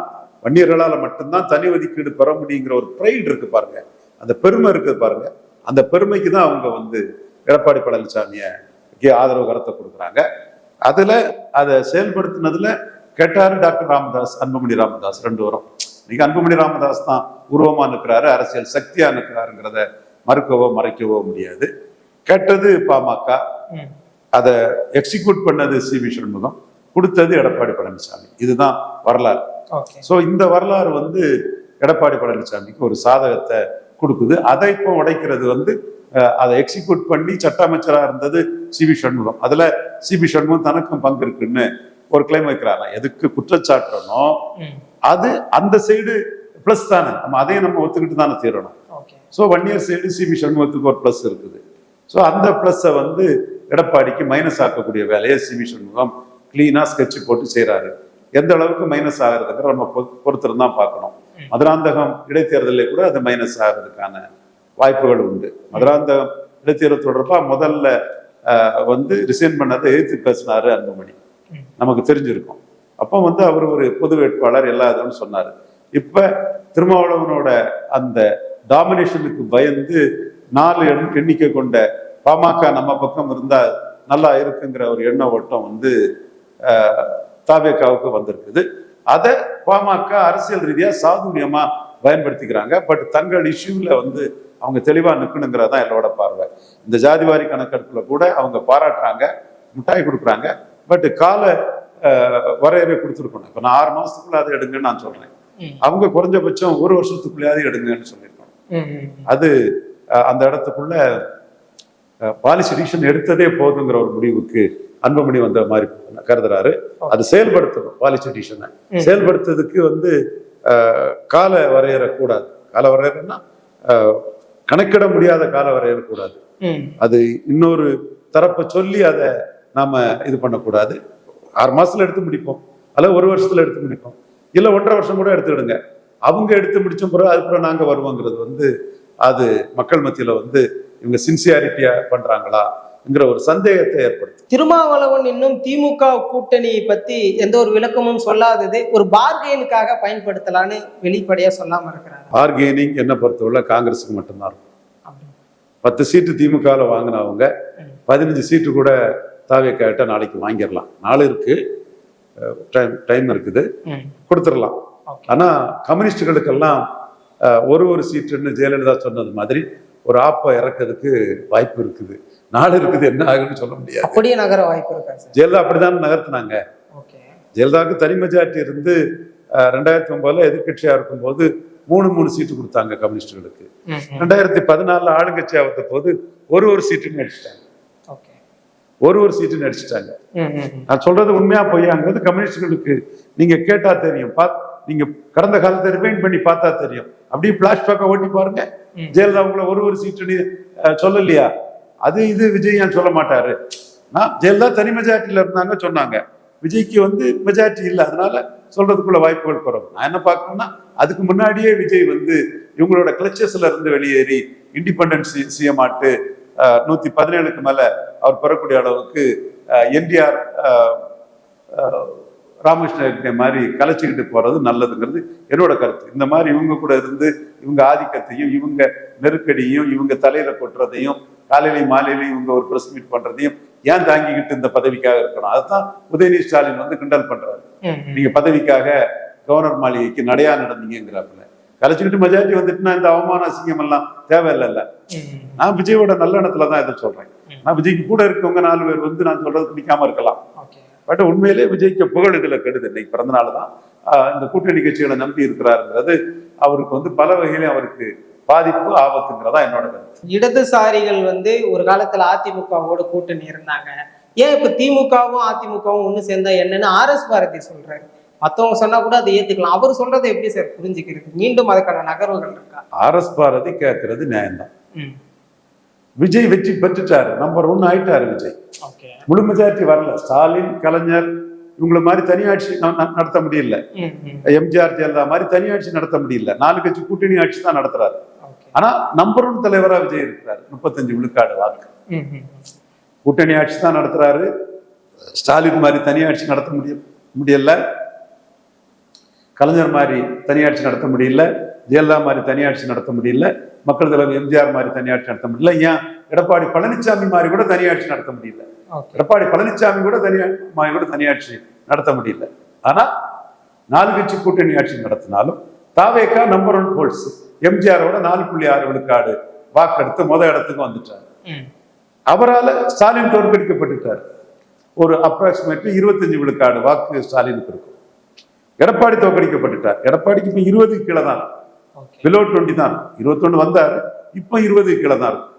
வன்னியர்களால மட்டும்தான் தனி ஒதுக்கீடு பெற முடியுங்கிற ஒரு பிரைடு இருக்கு பாருங்க, அந்த பெருமை இருக்குது பாருங்க. அந்த பெருமைக்கு தான் அவங்க எடப்பாடி பழனிசாமிக்கு ஆதரவு கருத்தை கொடுக்குறாங்க. அதுல அதை செயல்படுத்தினதுல கேட்டாரு டாக்டர் ராமதாஸ், அன்புமணி ராமதாஸ் 2 வரும். இன்னைக்கு அன்புமணி ராமதாஸ் தான் உருவமா நிற்கிறாரு, அரசியல் சக்தியா நிற்கிறாருங்கிறத மறுக்கவோ மறைக்கவோ முடியாது. கேட்டது பாமக, அதை எக்ஸிக்யூட் பண்ணது CV சண்முகம், கொடுத்தது எடப்பாடி பழனிசாமி. இதுதான் வரலாறு. சோ இந்த வரலாறு எடப்பாடி பழனிசாமிக்கு ஒரு சாதகத்தை கொடுக்குது. அதை இப்போ உடைக்கிறது அதை எக்ஸிக்யூட் பண்ணி சட்ட அமைச்சரா இருந்தது CV சண்முகம். அதுல CV சண்முகம் தனக்கும் பங்கு இருக்குன்னு ஒரு கிளைம் வைக்கிறாங்க. எதுக்கு குற்றச்சாட்டணும், அது அந்த சைடு பிளஸ் தானே, அதையும் நம்ம ஒத்துக்கிட்டு தானே தீரணும். ஸோ வன்னியர் சைடு CV சண்முகத்துக்கு ஒரு பிளஸ் இருக்குது. ஸோ அந்த பிளஸை எடப்பாடிக்கு மைனஸ் ஆக்கக்கூடிய வேலையை CV சண்முகம் கிளீனா ஸ்கெட்ச் போட்டு செய்யறாரு. எந்த அளவுக்கு மைனஸ் ஆகிறதுங்கிற நம்ம பொறுத்திருந்தான் பார்க்கணும். மதுராந்தகம் இடைத்தேர்தலில் கூட அது மைனஸ் ஆகிறதுக்கான வாய்ப்புகள் உண்டு. மதுராந்தகம் இடைத்தேர்தல் தொடர்பா முதல்ல ரிசைன் பண்ணதை எதிர்த்து பேசினாரு அன்புமணி, நமக்கு தெரிஞ்சிருக்கும். அப்போ அவர் ஒரு பொது வேட்பாளர் எல்லா இதுன்னு சொன்னாரு. இப்ப திருமாவளவனோட அந்த டாமினேஷனுக்கு பயந்து 4 எண்ணிக்கை கொண்ட பாமக நம்ம பக்கம் இருந்தா நல்லா இருக்குங்கிற ஒரு எண்ண ஓட்டம் தாவேகாவுக்கு வந்திருக்குது. அதை பாமக அரசியல் ரீதியா சாதுரியமா பயன்படுத்திக்கிறாங்க. பட் தங்கள் இஷ்யூல அவங்க தெளிவா நிற்கணுங்கிறதான் என்னோட பார்வை. இந்த ஜாதிவாரி கணக்கெடுப்புல கூட அவங்க பாராட்டுறாங்க, முட்டாய் கொடுக்குறாங்க. பட் கால வரையறை கொடுத்துருக்கணும். இப்போ நான் 6 மாசத்துக்குள்ள அதை எடுங்கன்னு நான் சொல்றேன். அவங்க குறைஞ்சபட்சம் 1 வருஷத்துக்குள்ளேயாவது எடுங்கன்னு சொல்லியிருக்கோம். அது அந்த இடத்துக்குள்ள பாலிசி டிசிஷன் எடுத்ததே போதுங்கிற ஒரு முடிவுக்கு அன்புமணி வந்த மாதிரி கருதுறாரு. அது செயல்படுத்தணும். பாலிசி டிசிஷனை செயல்படுத்துறதுக்கு கால வரையறை கூடாது. கால வரையறைன்னா கணக்கிட முடியாத கால வரையறை கூடாது. அது இன்னொரு தரப்பை சொல்லி அதை நாம இது பண்ணக்கூடாது. 6 மாசத்துல எடுத்து முடிப்போம், அல்ல 1 வருஷத்துல எடுத்து முடிப்போம், இல்ல 1.5 வருஷம் கூட எடுத்துக்கிடுங்க. அவங்க எடுத்து முடிச்ச பிறகு அதுக்கப்புறம் நாங்க வருவோங்கிறது அது மக்கள் மத்தியில இவங்க சின்சியாரிட்டியா பண்றாங்களாங்கிற ஒரு சந்தேகத்தை ஏற்படுத்தும். திருமாவளவன் இன்னும் திமுக கூட்டணியை பத்தி எந்த ஒரு விளக்கமும் சொல்லாதது ஒரு பார்கெயினுக்காக பயன்படுத்தலான்னு வெளிப்படையா சொல்லாம இருக்கிறாங்க. பார்கெயினிங் என்ன பொறுத்தவரை காங்கிரஸுக்கு மட்டும்தான் இருக்கும். 10 சீட்டு திமுகவில் வாங்கினவங்க 15 சீட்டு கூட தாவேக்காட்ட நாளைக்கு வாங்கிடலாம். நாள் இருக்கு, டைம் இருக்குது, கொடுத்துடலாம். ஆனா கம்யூனிஸ்டுகளுக்கெல்லாம் ஒரு சீட்டுன்னு ஜெயலலிதா சொன்னது மாதிரி ஒரு ஆப்பை இறக்கிறதுக்கு வாய்ப்பு இருக்குது. நாள் இருக்குது, என்ன ஆகுன்னு சொல்ல முடியாது. அப்படியே நகர வாய்ப்பு இருக்கா? ஜெயலலிதா அப்படிதான் நகர்த்தினாங்க. ஜெயலலிதாவுக்கு தனி மெஜாரிட்டி இருந்து 2009 எதிர்கட்சியா இருக்கும்போது 3 சீட்டு கொடுத்தாங்க கம்யூனிஸ்டுகளுக்கு. 2014 ஆளுங்கட்சியா வந்த போது ஒரு சீட்டுன்னு அடிச்சுட்டாங்க. ஒரு சீட்டுன்னு அடிச்சுட்டாங்க. நான் சொல்றது உண்மையா பொய்யாங்கிறது கம்யூனிஸ்டுகளுக்கு நீங்க கேட்டா தெரியும். நீங்க கடந்த காலத்தை ரிமைண்ட் பண்ணி பார்த்தா தெரியும். அப்படியே பிளாஷ்பேக்கை ஓட்டி பாருங்க. ஜெயலலிதா உங்களை ஒரு சீட்டுன்னு சொல்லலையா? அது இது விஜய் ஏன் சொல்ல மாட்டாரு? ஜெயலலிதா தனி மெஜாரிட்டியில இருந்தாங்க சொன்னாங்க. விஜய்க்கு மெஜாரிட்டி இல்லை, அதனால சொல்றதுக்குள்ள வாய்ப்புகள் குறைவு. நான் என்ன பார்க்கணும்னா அதுக்கு முன்னாடியே விஜய் இவங்களோட கிளச்சஸ்ல இருந்து வெளியேறி இண்டிபெண்டன்ஸ் சிஎம் ஆட்டு 117க்கு மேல அவர் பெறக்கூடிய அளவுக்கு என்டிஆர் ராமகிருஷ்ண மாதிரி கலைச்சிக்கிட்டு போறது நல்லதுங்கிறது என்னோட கருத்து. இந்த மாதிரி இவங்க கூட இருந்து இவங்க ஆதிக்கத்தையும் இவங்க நெருக்கடியும் இவங்க தலையில கொட்டுறதையும் காலையிலையும் மாலையிலையும் இவங்க ஒரு பிரஸ் மீட் பண்றதையும் ஏன் தாங்கிக்கிட்டு இந்த பதவிக்காக இருக்கணும்? அதுதான் உதயநிதி ஸ்டாலின் கிண்டல் பண்றாரு. நீங்க பதவிக்காக கவர்னர் மாளிகைக்கு நடையா நடந்தீங்கிறாப்புல. கலைச்சிக்கிட்டு மெஜாரிட்டி வந்துட்டுனா இந்த அவமான அசிங்கம் எல்லாம் தேவையில்லைல்ல. நான் விஜயோட நல்ல எண்ணத்துலதான் இதை சொல்றேன். நான் விஜய்க்கு கூட இருக்கவங்க 4 பேர் நான் சொல்றது பிடிக்காம இருக்கலாம். பட் உண்மையிலே விஜய்க்கு புகழ் இதுல கெடுது. இன்னைக்கு பிறந்த நாள்தான் இந்த கூட்டணி கட்சிகளை நம்பி இருக்கிறாருங்கிறது அவருக்கு பல வகையிலும் அவருக்கு பாதிப்பு ஆபத்துங்கிறதா என்னோட கருத்து. இடதுசாரிகள் ஒரு காலத்துல அதிமுகவோட கூட்டணி இருந்தாங்க. ஏன் இப்ப திமுகவும் அதிமுகவும் ஒண்ணு சேர்ந்தா என்னன்னு RS பாரதி சொல்றாரு. மத்தவங்க சொன்னா கூட அதை ஏத்துக்கலாம். அவர் சொல்றதை எப்படி சார் புரிஞ்சுக்கிறது? மீண்டும் அதுக்கான நகர்வுகள் இருக்கா? RS பாரதி கேட்கறது நியாயம்தான். விஜய் வெற்றி பெற்றுட்டாரு, நம்பர் 1 ஆயிட்டாரு விஜய். முழு மெஜாரிட்டி வரல. ஸ்டாலின், கலைஞர் இவங்களை மாதிரி தனியாட்சி நடத்த முடியல. எம்ஜிஆர், ஜெயலலிதா மாதிரி தனியாட்சி நடத்த முடியல. 4 கட்சி கூட்டணி ஆட்சி தான் நடத்துறாரு. ஆனா நம்பர் 1 தலைவரா விஜய் இருக்கிறாரு. 35 விழுக்காடு வாக்கு. கூட்டணி ஆட்சி தான் நடத்துறாரு. ஸ்டாலின் மாதிரி தனியாட்சி நடத்த முடியல. கலைஞர் மாதிரி தனியாட்சி நடத்த முடியல. ஜெயலலிதா மாதிரி தனியாட்சி நடத்த முடியல. மக்கள் தலைவர் எம்ஜிஆர் மாதிரி தனியாட்சி நடத்த முடியல. ஏன் எடப்பாடி பழனிசாமி மாதிரி கூட தனியாட்சி நடத்த முடியல. எடப்பாடி பழனிசாமி கூட தனியாட்சி நடத்த முடியல. ஆனா 4 கட்சி கூட்டணி ஆட்சி நடத்தினாலும் தாவேகா நம்பர் 1 ஹோல்ஸ். எம்ஜிஆரோட 4.6 விழுக்காடு வாக்கெடுத்து இடத்துக்கு வந்துட்டார். அவரால் ஸ்டாலின் தோற்கடிக்கப்பட்டுட்டார். ஒரு அப்ராக்சிமேட்லி 25 விழுக்காடு வாக்கு ஸ்டாலினுக்கு இருக்கும். எடப்பாடி தோற்கடிக்கப்பட்டுட்டார். எடப்பாடிக்கு இப்ப 20 கீழே தான், பிலோ 20 தான். 21 வந்தாரு, இப்ப 20 கீழே தான் இருக்கும்.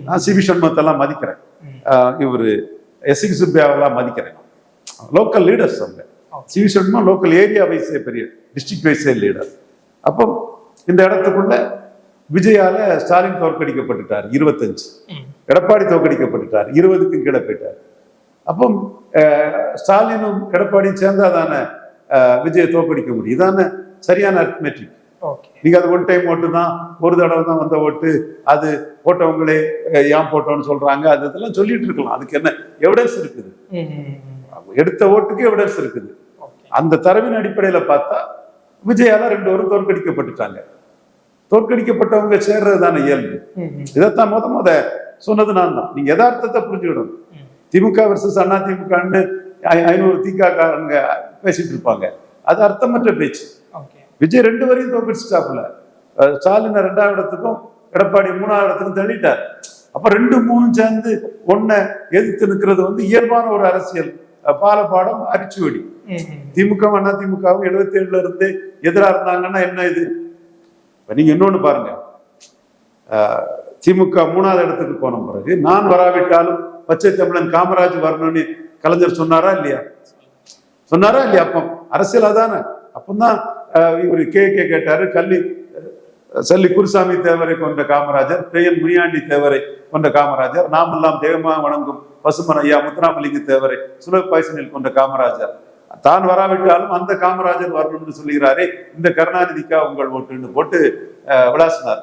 நான் சிவி சண்முகத்தெல்லாம் மதிக்கிறேன், இவரு எஸ்சி சுப்பியாவெல்லாம் மதிக்கிறேன். லோக்கல் லீடர்ஸ் அவங்க. சிவி சண்முகம் லோக்கல் ஏரியா வைஸே பெரிய டிஸ்ட்ரிக்ட் வைஸே லீடர். அப்போ இந்த இடத்துக்குள்ள விஜயால ஸ்டாலின் தோற்கடிக்கப்பட்டுட்டார் 25, எடப்பாடி தோற்கடிக்கப்பட்டுட்டார் 20க்கு கீழே போயிட்டார். அப்போ ஸ்டாலினும் எடப்பாடியும் சேர்ந்தாதானே விஜயை தோற்கடிக்க முடியும். இதான சரியான அரித்மெட்டிக். நீங்க அது 1 டைம் ஓட்டு தான், ஒரு தடவை தான் வந்த ஓட்டு, அது போட்டவங்களே ஏன் போட்டோன்னு சொல்றாங்க, அது இதெல்லாம் சொல்லிட்டு இருக்கலாம். அதுக்கு என்ன எவிடன்ஸ் இருக்குது? எடுத்த ஓட்டுக்கு எவிடன்ஸ் இருக்குது. அந்த தரவின் அடிப்படையில பார்த்தா விஜயால 2 பேரும் தோற்கடிக்கப்பட்டுட்டாங்க. தோற்கடிக்கப்பட்டவங்க சேர்றது தானே இயல்பு. இதைத்தான் முத சொன்னது நான் தான். நீங்க யதார்த்தத்தை புரிஞ்சுக்கணும். திமுக வெர்சஸ் அண்ணா திமுகன்னு 500 திகாக்காரங்க பேசிட்டு இருப்பாங்க. அது அர்த்தமற்ற பேச்சு. விஜய் 2 வரையும் தோற்கடிச்சுட்டாப்புல. ஸ்டாலின் 2ஆவது இடத்துக்கும் எடப்பாடி 3ஆவது இடத்துக்கும் தள்ளிட்டார். அப்ப 2, 3 சேர்ந்து 1 எதிர்த்து நிற்கிறது இயல்பான ஒரு அரசியல் பாலப்பாடம் அரிச்சுவடி. திமுக அண்ணா திமுகவும் 77ல இருந்து எதிராக இருந்தாங்கன்னா என்ன இது? நீங்க இன்னொன்னு பாருங்க, திமுக 3வது இடத்துக்கு போன பிறகு நான் வராவிட்டாலும் பச்சை தமிழன் காமராஜ் வரணும்னு கலைஞர் சொன்னாரா இல்லையா? சொன்னாரா இல்லையா? அப்போ அரசியல் அதானே. அப்பந்தான் இவர் கேட்டாரு, சல்லி குருசாமி தேவரை கொண்ட காமராஜர், பெயன் முனியாண்டி தேவரை கொண்ட காமராஜர், நாமெல்லாம் தெய்வமாக வணங்கும் பசுமன் ஐயா முத்துராமலிங்க தேவரை சுலப பாய்சனில் கொண்ட காமராஜர், தான் வராவிட்டாலும் அந்த காமராஜர் வரணும்னு சொல்லுகிறாரே, இந்த கருணாநிதிக்கா உங்கள் ஓட்டுன்னு போட்டு விளாசினார்.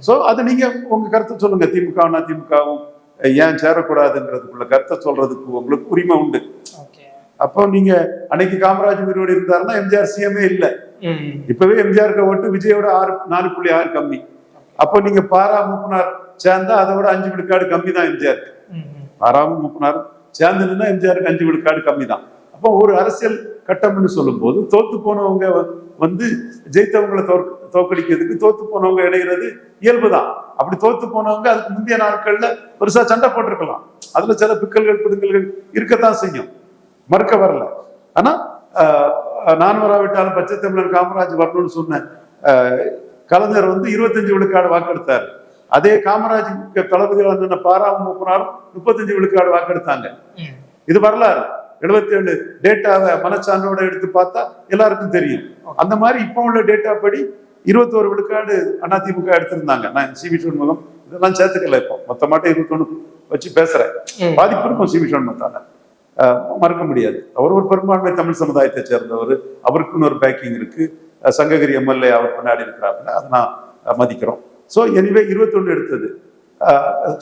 சோ அது நீங்க உங்க கருத்தை சொல்லுங்க. திமுக திமுகவும் ஏன் சேரக்கூடாதுன்றதுக்குள்ள கருத்தை சொல்றதுக்கு உங்களுக்கு உரிமை உண்டு. அப்போ நீங்க அன்னைக்கு காமராஜ் உயிரோடு இருந்தாருன்னா எம்ஜிஆர் சிஎம்ஏ இல்லை. இப்பவே எம்ஜிஆருக்கு ஓட்டு விஜயோட 4.6 கம்மி. அப்போ நீங்க பாரா மூப்பனார் சேர்ந்தா அதோட 5 விழுக்காடு கம்மி தான் எம்ஜிஆருக்கு. பாராவும் மூப்பனாரும் சேர்ந்துன்னா எம்ஜிஆருக்கு 5 விழுக்காடு கம்மி தான். அப்போ ஒரு அரசியல் கட்டம்னு சொல்லும் போது தோத்து போனவங்க ஜெயித்தவங்களை தோக்கடிக்கிறதுக்கு தோத்து போனவங்க இணைகிறது இயல்புதான். அப்படி தோத்து போனவங்க அதுக்கு முந்தைய நாட்கள்ல பெருசா சண்டை போட்டிருக்கலாம். அதுல சில பிக்கல்கள் பிடுங்கல்கள் இருக்கத்தான் செய்யும், மறுக்க வரல. ஆனா நான் வராவிட்டாலும் பச்சை தமிழர் காமராஜ் வரணும்னு சொன்ன கலைஞர் 25 விழுக்காடு வாக்கெடுத்தாரு. அதே காமராஜ் தளபதிகள் பாராவும் மூப்பனாரும் 35 விழுக்காடு வாக்கெடுத்தாங்க. இது வரலாறு. 77 டேட்டாவை மனச்சான்றோட எடுத்து பார்த்தா எல்லாருக்கும் தெரியும். அந்த மாதிரி இப்போ உள்ள டேட்டா படி 21 விழுக்காடு அதிமுக எடுத்திருந்தாங்க. நான் சிவி சண்முகம் இதெல்லாம் சேர்த்துக்கல, இப்போ மொத்தமாட்ட 21 வச்சு பேசுறேன். பாதிப்பு இருக்கும் சிவி சண்முகத்தால, மறக்க முடியாது. அவர் ஒரு பெரும்பான்மை தமிழ் சமுதாயத்தை சேர்ந்தவர், அவருக்குன்னு ஒரு பேக்கிங் இருக்கு. சங்ககிரி எம்எல்ஏ அவர் பின்னாடி இருக்கிறாங்க, அதை நான் மதிக்கிறோம். ஸோ எனிவே 21 எடுத்தது.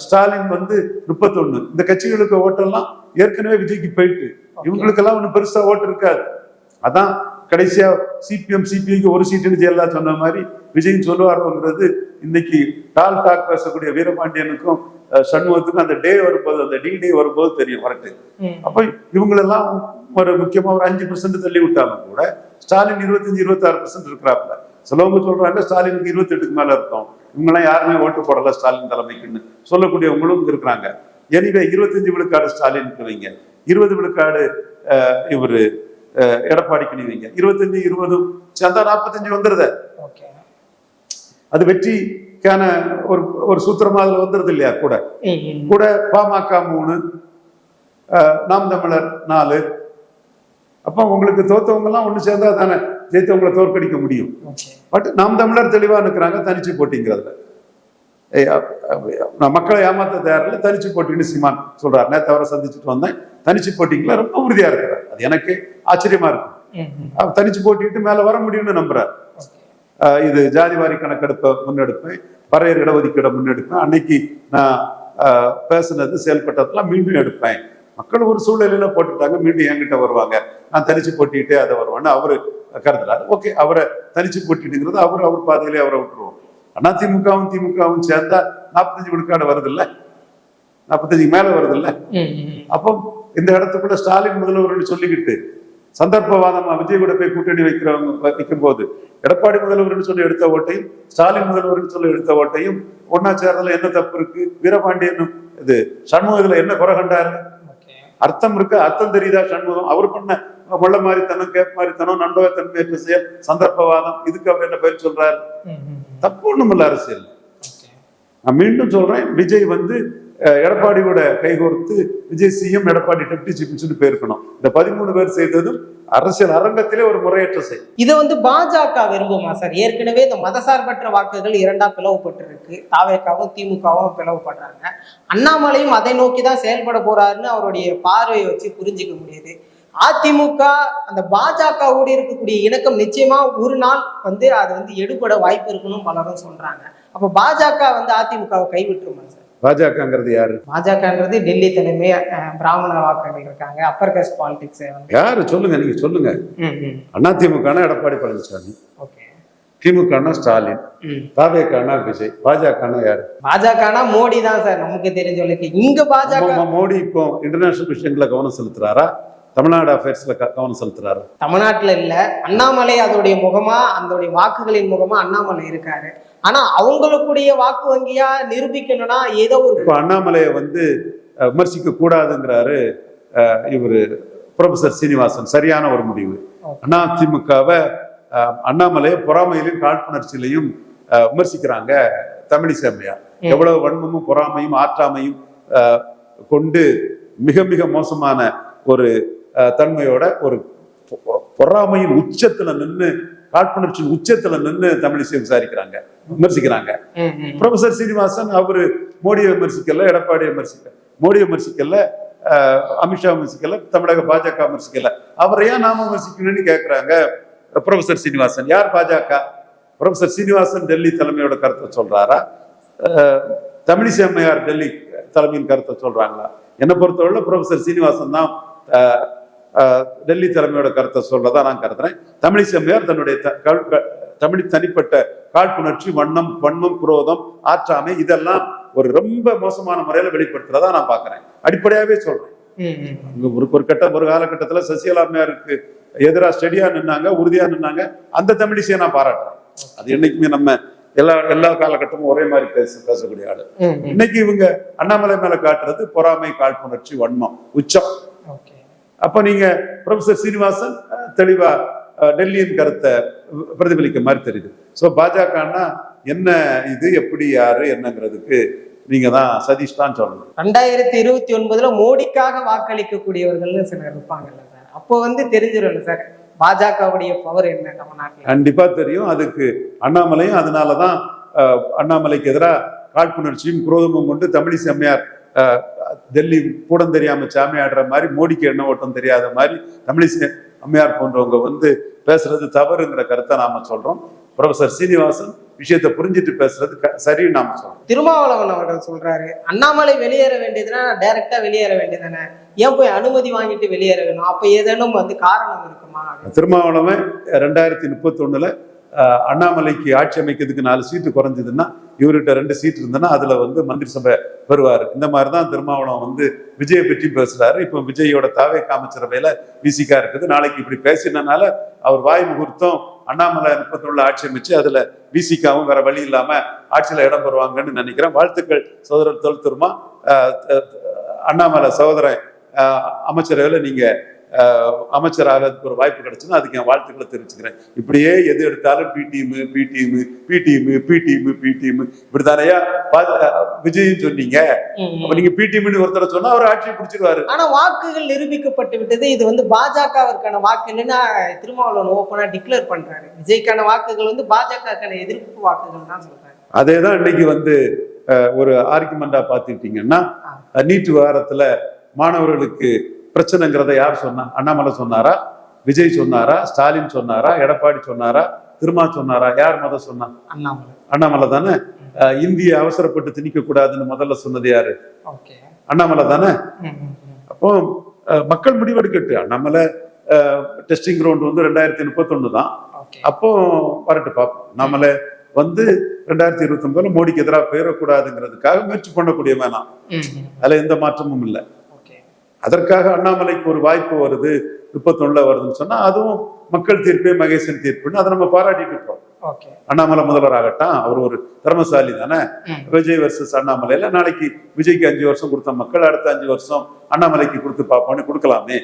ஸ்டாலின் 31. இந்த கட்சிகளுக்கு ஓட்டெல்லாம் ஏற்கனவே விஜய்க்கு போயிட்டு, இவங்களுக்கெல்லாம் ஒன்றும் பெருசா ஓட்டு இருக்காது. அதான் கடைசியா சிபிஎம் சிபிஐக்கு ஒரு சீட்டுன்னு ஜெயலலிதா சொன்ன மாதிரி விஜய் சொல்லுவாருங்கிறது இன்னைக்கு டாக் பேசக்கூடிய வீரபாண்டியனுக்கும் சண்முகத்துக்கும் அந்த டே வரும்போது, அந்த டே வரும்போது தெரியும் வரட்டு. அப்ப இவங்களெல்லாம் ஒரு முக்கியமா ஒரு 5% தள்ளி விட்டாலும் கூட ஸ்டாலின் 25-26% இருக்கிறாப்புல. சிலவங்க சொல்றாங்க ஸ்டாலினுக்கு 28க்கு மேல இருக்கும், இவங்கெல்லாம் யாருமே ஓட்டு போடல ஸ்டாலின் தலைமைக்குன்னு சொல்லக்கூடியவங்களும் இருக்கிறாங்க. எனிவே 25 விழுக்காடு ஸ்டாலினுக்கு வைங்க, 20 விழுக்காடு இவரு எடப்பாடிக்கு நீங்க 25-20 சேர்ந்தா 45 வந்துருத. அது வெற்றிக்கான ஒரு சூத்திரமா அதுல வந்துருது இல்லையா? கூட பாமக 3, நாம் தமிழர் 4. அப்ப உங்களுக்கு தோத்தவங்க எல்லாம் ஒண்ணு சேர்ந்தா தானே ஜெயித்தவங்களை தோற்கடிக்க முடியும். பட் நாம் தமிழர் தெளிவா இருக்கிறாங்க தனிச்சு போட்டிங்கிறதுல. மக்களை ஏமாத்த தயாரில்ல, தனிச்சு போட்டின்னு சீமான் சொல்றாரு. நேற்று அவரை சந்திச்சுட்டு வந்தேன், தனிச்சு போட்டிங்களா ரொம்ப உறுதியா இருக்கிறார். அது எனக்கு ஆச்சரியமா இருக்கும். தனிச்சு போட்டிட்டு மேல வர முடியும்னு நம்புறாரு. இது ஜாதிவாரி கணக்கெடுப்பை முன்னெடுப்பேன், பறையர் இடஒதுக்கீடை முன்னெடுப்பேன், அன்னைக்கு நான் பேசுனது செயல்பட்டதெல்லாம் மீண்டும் எடுப்பேன். மக்கள் ஒரு சூழ்நிலையில போட்டுட்டாங்க, மீண்டும் என்கிட்ட வருவாங்க, நான் தனிச்சு போட்டிட்டு அதை வருவான்னு அவரு கருதுறாரு. ஓகே, அவரை தனிச்சு போட்டிட்டுங்கிறது அவர் பாதையிலே அவரை விட்டுருவோம். அதிமுகவும் திமுகவும் சேர்ந்தா 45 விழுக்காடு வருது இல்ல, 45 மேல வருது இல்ல. அப்போ இந்த இடத்துக்குள்ள ஸ்டாலின் முதல்வர் சொல்லிக்கிட்டு சந்தர்ப்பவாதமா விஜய் கூட போய் கூட்டணி வைக்கும் போது எடப்பாடி முதல்வர் சொல்லி எடுத்த ஓட்டையும் ஸ்டாலின் முதல்வர் சொல்லி எடுத்த ஓட்டையும் ஒன்னா சேர்றதுல என்ன தப்பு இருக்கு? வீரபாண்டியன் இது சண்முகத்துல என்ன குறை கண்டாரு? அர்த்தம் இருக்கு, அர்த்தம் தெரியுதா? சண்முகம் அவர் பண்ண முள்ள மாதிரித்தனம், கேப் மாதிரித்தனம், நண்பகத்தன்மை செயல், சந்தர்ப்பவாதம், இதுக்கு அவர் என்ன பேர் சொல்றாரு? தப்பு ஒண்ணும் இல்ல அரசியல். நான் மீண்டும் சொல்றேன், விஜய் எடப்பாடியோட கைகோர்த்து Vijay CM, Edappadi deputy chief minister போயிருக்கணும். இந்த 13 பேர் செய்ததும் அரசியல் அரங்கத்திலே ஒரு முறையற்ற செயல். இதை பாஜக விரும்புமா சார்? ஏற்கனவே இந்த மதசார்பற்ற வாக்குகள் 2ஆ பிளவுபட்டிருக்கு. தாவேகாவும் திமுகவும் பிளவுபடுறாங்க. அண்ணாமலையும் அதை நோக்கிதான் செயல்பட போறாருன்னு அவருடைய பார்வையை வச்சு புரிஞ்சுக்க முடியுது. அதிமுக அந்த பாஜகவோடு இருக்கக்கூடிய இணக்கம் நிச்சயமா ஒரு நாள் அது எடுபட வாய்ப்பு இருக்குன்னு பலரும் சொல்றாங்க. அப்ப பாஜக அதிமுகவை கைவிட்டுருமா சார்? பாஜகங்கிறது யாரு? பாஜகங்கிறது டெல்லி தலைமை, பிராமண வாக்குகள் இருக்காங்க, அப்பர் காஸ்ட் பாலிடிக்ஸ். யாரு சொல்லுங்க, நீங்க சொல்லுங்க. அதிமுக எடப்பாடி பழனிசாமி, திமுக ஸ்டாலின், தாவேகானா விஜய், பாஜகனா யாரு? பாஜகனா மோடி தான் சார் நமக்கு தெரிஞ்சவங்களுக்கு. இங்க பாஜக மோடி இப்போ இன்டர்நேஷனல் விஷயங்களை கவனம் செலுத்துறாரா, தமிழ்நாடு அஃபேர்ஸ்ல கவனம் செலுத்துறாரு? தமிழ்நாட்டுல இல்ல, அண்ணாமலை அதோடைய முகமா, அதோடைய வாக்குகளின் முகமா அண்ணாமலை இருக்காரு. ஆனா அவங்களுக்குடைய வாக்கு வங்கியா நிரூபிக்கணும்னா ஏதோ ஒரு அண்ணாமலையை விமர்சிக்க கூடாதுங்கிறாரு இவரு ப்ரொஃபசர் சீனிவாசன் சரியான ஒரு முடிவு. அதிமுகவை அண்ணாமலையை பொறாமையிலையும் காழ்ப்புணர்ச்சியிலையும் விமர்சிக்கிறாங்க தமிழிசை அம்மையார். எவ்வளவு வன்மமும் பொறாமையும் ஆற்றாமையும் கொண்டு மிக மிக மோசமான ஒரு தன்மையோட ஒரு பொறாமையின் உச்சத்துல நின்று காழ்ப்புணர்ச்சியின் உச்சத்துல நின்று தமிழிசை விமர்சிக்கிறாங்க. ப்ரொஃபசர் சீனிவாசன் அவரு மோடியை விமர்சிக்கல, எடப்பாடியை விமர்சிக்கல, மோடியை விமர்சிக்கல, அமித்ஷா விமர்சிக்கல, தமிழக பாஜக விமர்சிக்கல, அவரை ஏன் நாம விமர்சிக்கணும்னு கேட்கிறாங்க ப்ரொஃபசர் சீனிவாசன். யார் பாஜக? ப்ரொஃபசர் சீனிவாசன் டெல்லி தலைமையோட கருத்தை சொல்றாரா, தமிழிசை அம்மையார் டெல்லி தலைமையின் கருத்தை சொல்றாங்களா? என்னை பொறுத்தவரை ப்ரொஃபசர் சீனிவாசன் தான் டெல்லி தலைமையோட கருத்தை சொல்றதா நான் கருதுறேன். தமிழிசை அம்மையார் தன்னுடைய தனிப்பட்ட காழ்ப்புணர்ச்சி, வன்மம், குரோதம், ஆற்றாமை இதெல்லாம் ஒரு ரொம்ப மோசமான முறையில வெளிப்படுத்துறதா நான் பாக்குறேன். அடிப்படையாவே சொல்றேன். ஒரு காலகட்டத்துல சசிகலா அம்மையாருக்கு எதிராக ஸ்டெடியா நின்னாங்க, உறுதியா நின்னாங்க. அந்த தமிழிசையை நான் பாராட்டுறேன். அது என்னைக்குமே நம்ம எல்லா காலகட்டமும் ஒரே மாதிரி பேசக்கூடிய ஆளு. இன்னைக்கு இவங்க அண்ணாமலை மேல காட்டுறது பொறாமை, காழ்ப்புணர்ச்சி, வன்மம் உச்சம். அப்ப நீங்க ப்ரொஃபசர் சீனிவாசன் தெளிவா டெல்லியின் கருத்தை பிரதிபலிக்க மாதிரி தெரியுது. சோ பாஜகன்னா என்ன, இது எப்படி, யாரு என்னங்கிறதுக்கு நீங்க தான் சதீஷ் தான் சொல்லணும். 2029 மோடிக்காக வாக்களிக்க கூடியவர்கள்னு சிலர் இருப்பாங்கல்ல சார், அப்போ தெரிஞ்சிடும் சார் பாஜகவுடைய பவர் என்ன நம்ம நாட்டில். கண்டிப்பா தெரியும். அதுக்கு அண்ணாமலையும் அதனாலதான் அண்ணாமலைக்கு எதிராக காழ்ப்புணர்ச்சியும் குரோதமும் கொண்டு தமிழிசை அம்மையார் டெல்லி கூடம் தெரியாம சாமி ஆடுற மாதிரி, மோடிக்கு எண்ண ஓட்டம் தெரியாத மாதிரி தமிழிசை அம்மையார் போன்றவங்க பேசுறது தவறுங்கிற கருத்தை நாம சொல்றோம். ப்ரொஃபசர் சீனிவாசன் விஷயத்தை புரிஞ்சிட்டு பேசுறது சரின்னு நாம சொல்றோம். திருமாவளவன் அவர்கள் சொல்றாரு, அண்ணாமலை வெளியேற வேண்டியதுன்னா டைரக்டா வெளியேற வேண்டியதானே, ஏன் போய் அனுமதி வாங்கிட்டு வெளியேற வேணும், அப்ப ஏதேனும் காரணம் இருக்குமா? திருமாவளவன் 2031 அண்ணாமலைக்கு ஆட்சி அமைக்கிறதுக்கு 4 சீட்டு குறைஞ்சதுன்னா, இவர்கிட்ட 2 சீட் இருந்ததுன்னா அதுல மந்திரி சபை வருவாரு. இந்த மாதிரிதான் திருமாவளவன் விஜயை பற்றி பேசுறாரு. இப்ப விஜயோட தாவேக அமைச்சரவையில விசிகா இருக்குது. நாளைக்கு இப்படி பேசினால அவர் வாய் முகூர்த்தம் அண்ணாமலை 31 ஆட்சி அமைச்சு அதுல விசிகாவும் வேற வழி இல்லாம ஆட்சியில இடம் பெறுவாங்கன்னு நினைக்கிறேன். வாழ்த்துக்கள் சகோதரர் தொல் திருமா. அண்ணாமலை சகோதரன் அமைச்சரவையில நீங்க அமைச்சராக ஒரு வாய்ப்பு கிடைச்சுன்னா அதுக்கு என் வாழ்த்துக்களை தெரிவிச்சுக்கிறேன். இப்படியே எது எடுத்தாலும் பிடிஎம் இப்படித்தானையா விஜயும் சொன்னீங்க. அப்ப நீங்க பிடிஎம் ஒருத்தர சொன்னா அவர் ஆட்சியை பிடிச்சிருவாரு. ஆனா வாக்குகள் நிரூபிக்கப்பட்டு விட்டது. இது பாஜகவிற்கான வாக்கு இல்லைன்னா திருமாவளவன் ஓப்பனா டிக்ளேர் பண்றாரு. விஜய்க்கான வாக்குகள் பாஜகக்கான எதிர்ப்பு வாக்குகள் தான் சொல்றாரு. அதேதான் இன்னைக்கு ஒரு ஆர்குமெண்டா பாத்துக்கிட்டீங்கன்னா, நீட் விவகாரத்துல மாணவர்களுக்கு பிரச்சனைங்கிறத யார் சொன்னா? அண்ணாமலை சொன்னாரா, விஜய் சொன்னாரா, ஸ்டாலின் சொன்னாரா, எடப்பாடி சொன்னாரா, திருமா சொன்னாரா? யார் சொன்னா? அண்ணாமலை தானே. இந்திய அவசரப்பட்டு திணிக்க கூடாதுன்னு முதல்ல சொன்னது யாரு? அண்ணாமலை தானே. அப்போ மக்கள் முடிவெடுக்கட்டு. அண்ணாமலை டெஸ்டிங் கிரவுண்ட் 2031 தான். அப்போ வரட்டு பார்ப்போம். அண்ணாமலை 2029 மோடிக்கு எதிராக போயிடக்கூடாதுங்கிறதுக்காக முயற்சி பண்ணக்கூடிய வேணாம். அதுல எந்த மாற்றமும் இல்லை. அதற்காக அண்ணாமலைக்கு ஒரு வாய்ப்பு வருது 31 வருதுன்னு சொன்னா அதுவும் மக்கள் தீர்ப்பே மகேசன் தீர்ப்புன்னு அதை நம்ம பாராட்டிட்டு இருக்கோம். அண்ணாமலை முதல்வர் ஆகட்டும், அவர் ஒரு திறமசாலி தானே. விஜய் வர்சஸ் அண்ணாமலையில நாளைக்கு விஜய்க்கு 5 வருஷம் கொடுத்த மக்கள் அடுத்த 5 வருஷம் அண்ணாமலைக்கு கொடுத்து பார்ப்போம்னு கொடுக்கலாமே.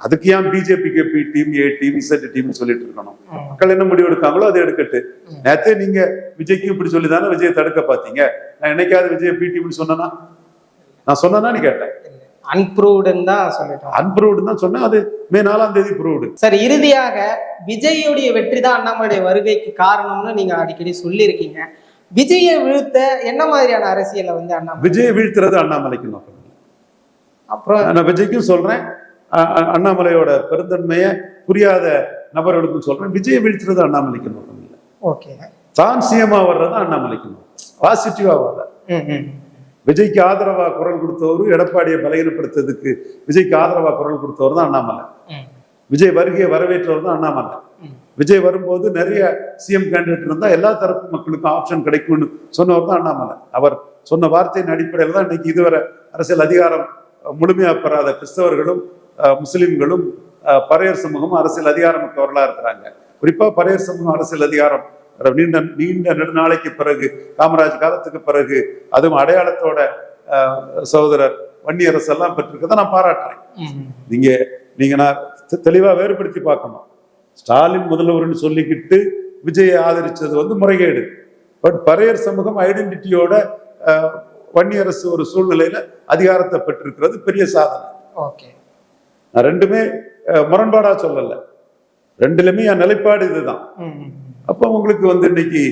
அதுக்கு ஏன் பிஜேபிக்கு B team, A team, Z team சொல்லிட்டு இருக்கணும்? மக்கள் என்ன முடிவு எடுக்காங்களோ அதை எடுக்கட்டு. நேரத்தே நீங்க விஜய்க்கு இப்படி சொல்லி தானே விஜய் தடுக்க பாத்தீங்க. நான் என்னைக்காவது விஜய் பி டீம்னு சொன்னா? நான் சொன்னேன்னு கேட்டேன். அன்ப்ரூவ்டுன்னு தான் சொல்லிட்டோம். அன்ப்ரூவ்டு தான் சொன்னேன். அது மே 4ஆம் தேதி ப்ரூவ்டு. சார், இறுதியாக விஜயுடைய வெற்றி தான் அண்ணாமலையுடைய வருகைக்கு காரணம்னு நீங்க அடிக்கடி சொல்லியிருக்கீங்க. விஜயை வீழ்த்த என்ன மாதிரியான அரசியலை அண்ணாமலை? விஜயை வீழ்த்துறது அண்ணாமலைக்கு நோக்கம். அப்புறம் நான் விஜய்க்கும் சொல்றேன், அண்ணாமலையோட பெருந்தன்மையை புரியாத நபர்களுக்கும் சொல்றேன், விஜயை வீழ்த்துறது அண்ணாமலைக்கு நோக்கம் இல்லை. ஓகே, தான் சிஎம்மா வர்றது அண்ணாமலைக்கு நோக்கம். பாசிட்டிவா வர்ற விஜய்க்கு ஆதரவா குரல் கொடுத்தவரு, எடப்பாடியை பலகீனப்படுத்துறதுக்கு விஜய்க்கு ஆதரவா குரல் கொடுத்தவர் தான் அண்ணாமலை. விஜய் வருகையை வரவேற்றவர் தான் அண்ணாமலை. விஜய் வரும்போது நிறைய சிஎம் கேண்டிடேட் இருந்தா எல்லா தரப்பு மக்களுக்கும் ஆப்ஷன் கிடைக்கும்னு சொன்னவர் தான் அண்ணாமலை. அவர் சொன்ன வார்த்தையின் அடிப்படையில் தான் இன்னைக்கு இதுவரை அரசியல் அதிகாரம் முழுமையா பெறாத கிறிஸ்தவர்களும் முஸ்லிம்களும் பறையர் சமூகமும் அரசியல் அதிகாரம் மிக்கவர்களா இருக்கிறாங்க. குறிப்பா பறையர் சமூகம் அரசியல் அதிகாரம் நீண்ட நெடுநாளைக்கு பிறகு, காமராஜ் காலத்துக்கு பிறகு, அதுவும் அடையாளத்தோட சகோதரர் வன்னியரசு எல்லாம் பெற்றிருக்கதை நான் பாராட்டுறேன். ம். நீங்க நான் தெளிவா வேறுபடுத்தி பார்க்கணும். ஸ்டாலின் முதல்வர்னு சொல்லிக்கிட்டு விஜயை ஆதரிச்சது வந்து முறைகேடு. பட் பறையர் சமூகம் ஐடென்டிட்டியோட வன்னியரசு ஒரு சூழ்நிலையில அதிகாரத்தை பெற்றிருக்கிறது பெரிய சாதனை. ஓகே. நான் ரெண்டுமே முரண்பாடா சொல்லல, ரெண்டுலயுமே என் நிலைப்பாடு இதுதான். அப்போ உங்களுக்கு வந்து இன்னைக்கு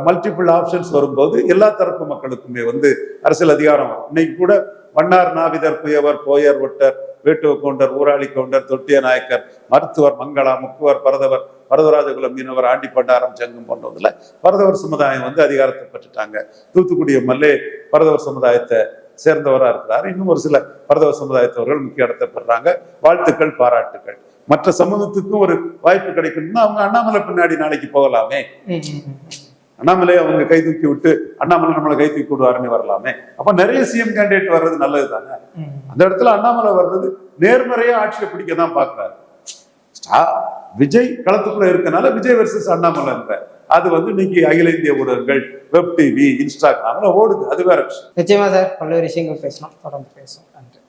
மல்டிபிள் ஆப்ஷன்ஸ் வரும்போது எல்லா தரப்பு மக்களுக்குமே வந்து அரசியல் அதிகாரம் வரும். இன்னைக்கு கூட Mannar நாவிதர் புயவர் Boer ஒட்டர் வேட்டுவ counter Urali counter தொட்டிய நாயக்கர் மருத்துவர் மங்களா முக்குவர் பரதவர் பரதராஜகுலம் மீனவர் ஆண்டி பண்டாரம் சங்கம் போன்றதுல பரதவர் சமுதாயம் வந்து அதிகாரத்தை பெற்றுட்டாங்க. தூத்துக்குடி எம்எல்ஏ பரதவர் சமுதாயத்தை சேர்ந்தவராக இருக்கிறார். இன்னும் ஒரு சில பரதவர் சமுதாயத்தவர்கள் முக்கிய இடத்தை பெறாங்க. வாழ்த்துக்கள், பாராட்டுகள். மற்ற சமூகத்துக்கும் ஒரு வாய்ப்பு கிடைக்கணும்னா அவங்க அண்ணாமலை பின்னாடி நாளைக்கு போகலாமே. அண்ணாமலையை அவங்க கை தூக்கி விட்டு அண்ணாமலை நம்மளை கை தூக்கி விடுவாருன்னு வரலாமே. அப்ப நிறைய சிஎம் கேண்டிடேட் வர்றது நல்லது தானே. அந்த இடத்துல அண்ணாமலை வர்றது நேர்மறையா ஆட்சியை பிடிக்க தான் பாக்குறாரு. விஜய் களத்துக்குள்ள இருக்கனால விஜய் வெர்சஸ் அண்ணாமலை அது வந்து இன்னைக்கு அகில இந்திய ஊடகங்கள், வெப் டிவி, இன்ஸ்டாகிராம்ல ஓடுது. அது வேற விஷயம். நிச்சயமா சார், பல்வேறு விஷயங்கள் பேசலாம், தொடர்ந்து பேசுவோம். நன்றி.